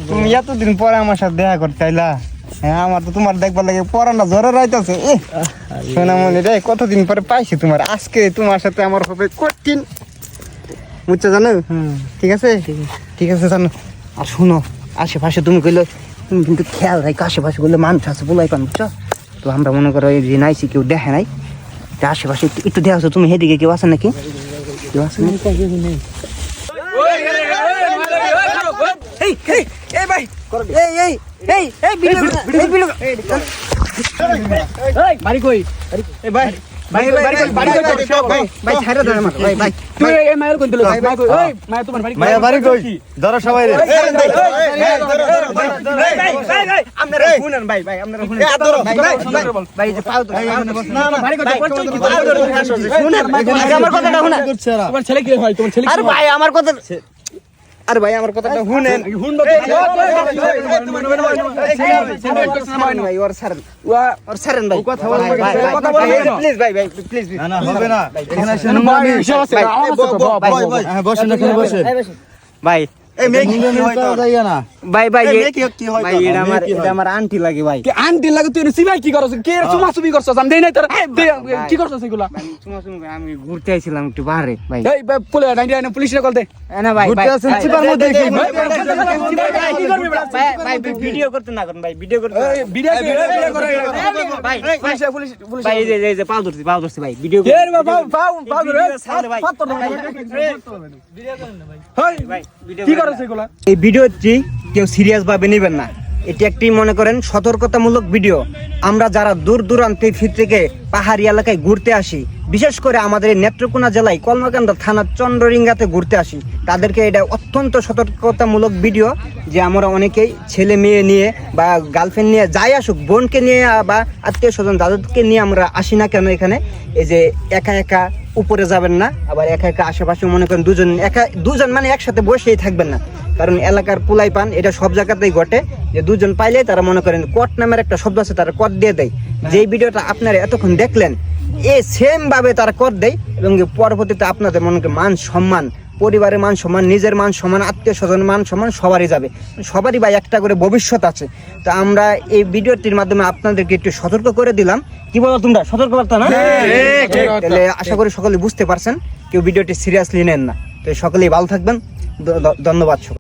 তুমি এতদিন পরে আমার সাথে দেখা করতে আইলা। হ্যাঁ, আমার তো তোমার দেখবার লাগে পরানা জ্বরে রাইতেছে। সোনামণি রে, কতদিন পরে পাইছি তোমার, আজকে তোমার সাথে আমার হবে কঠিন, বুঝছো? জানো? ঠিক আছে ঠিক আছে জানো। আর শুনো, আশেপাশে তুমি কইলে তুমি কিন্তু খেয়াল রাখো, আশেপাশে করলে মানুষ আছে বলাই পান, বুঝছো? তো আমরা মনে করো এই যে নাইছি, কেউ দেখে নাই, আশেপাশে একটু দেখো তুমি, সেদিকে কেউ আছে নাকি? কেউ আছে নাকি? আরে ভাই আমার কথাটা শুনেন। প্লিজ ভাই প্লিজ হবে না, ভাই আমার আন্টি লাগে ভাই। আন্টি লাগে তুই সিবাই কি করছ? কে চুমাচুমি করছ? আমি দেই নাই তোর, কি করছ এগুলা? আমি ঘুরতে আইছিলাম একটু বাইরে ভাই। এই পুলিশে কল দে না ভাই, ঘুরতে আছেন চিপার মধ্যে কি করবি? ভাই ভিডিও করতে না করেন ভাই, ভিডিও করতে ভিডিও করে ভাই পুলিশ ভাই এই যে পাও ধরছি ভাই, ভিডিও এ রে পাও ধরে পাত্র না ভিডিও করেন না ভাই। ভাই কি করছ এগুলা? এই ভিডিওটি কেউ সিরিয়াস ভাবে নেবেন না, এটি একটি মনে করেন সতর্কতামূলক ভিডিও। আমরা যারা দূর দূরান্তে থেকে পাহাড়ি এলাকায় ঘুরতে আসি, বিশেষ করে আমাদের এই নেত্রকোনা জেলায় কলমাকান্দা থানার চন্দ্ররিঙ্গাতে ঘুরতে আসি, তাদেরকে এটা অত্যন্ত সতর্কতামূলক ভিডিও যে আমরা অনেকেই ছেলে মেয়ে নিয়ে বা গার্লফ্রেন্ড নিয়ে যাই আসুক, বোনকে নিয়ে বা আত্মীয় স্বজন যাদেরকে নিয়ে আমরা আসি না কেন এখানে, এই যে একা একা উপরে যাবেন না, আবার একা একা আশেপাশে মনে করেন দুজন মানে একসাথে বসেই থাকবেন না। কারণ এলাকার পুলাই পান এটা সব জায়গাতেই ঘটে, যে দুজন পাইলে তারা মনে করেন কট নামের একটা শব্দ আছে, তারা কট দিয়ে দেয়। যেই ভিডিওটা আপনারা এতক্ষণ দেখলেন, সেম ভাবে তারা কট দেয়, এবং পরবর্তীতে আপনাদের মনে করেন মান সম্মান, পরিবারের মান সম্মান, নিজের মান সম্মান, আত্মীয় স্বজন মান সম্মান সবারই যাবে। সবারই ভাই একটা করে ভবিষ্যৎ আছে। তো আমরা এই ভিডিওটির মাধ্যমে আপনাদেরকে একটু সতর্ক করে দিলাম। কি বলো তোমরা? সতর্কবার্তা না? তাহলে আশা করি সকলে বুঝতে পারছেন, কেউ ভিডিওটি সিরিয়াসলি নেন না। তো সকলেই ভালো থাকবেন, ধন্যবাদ।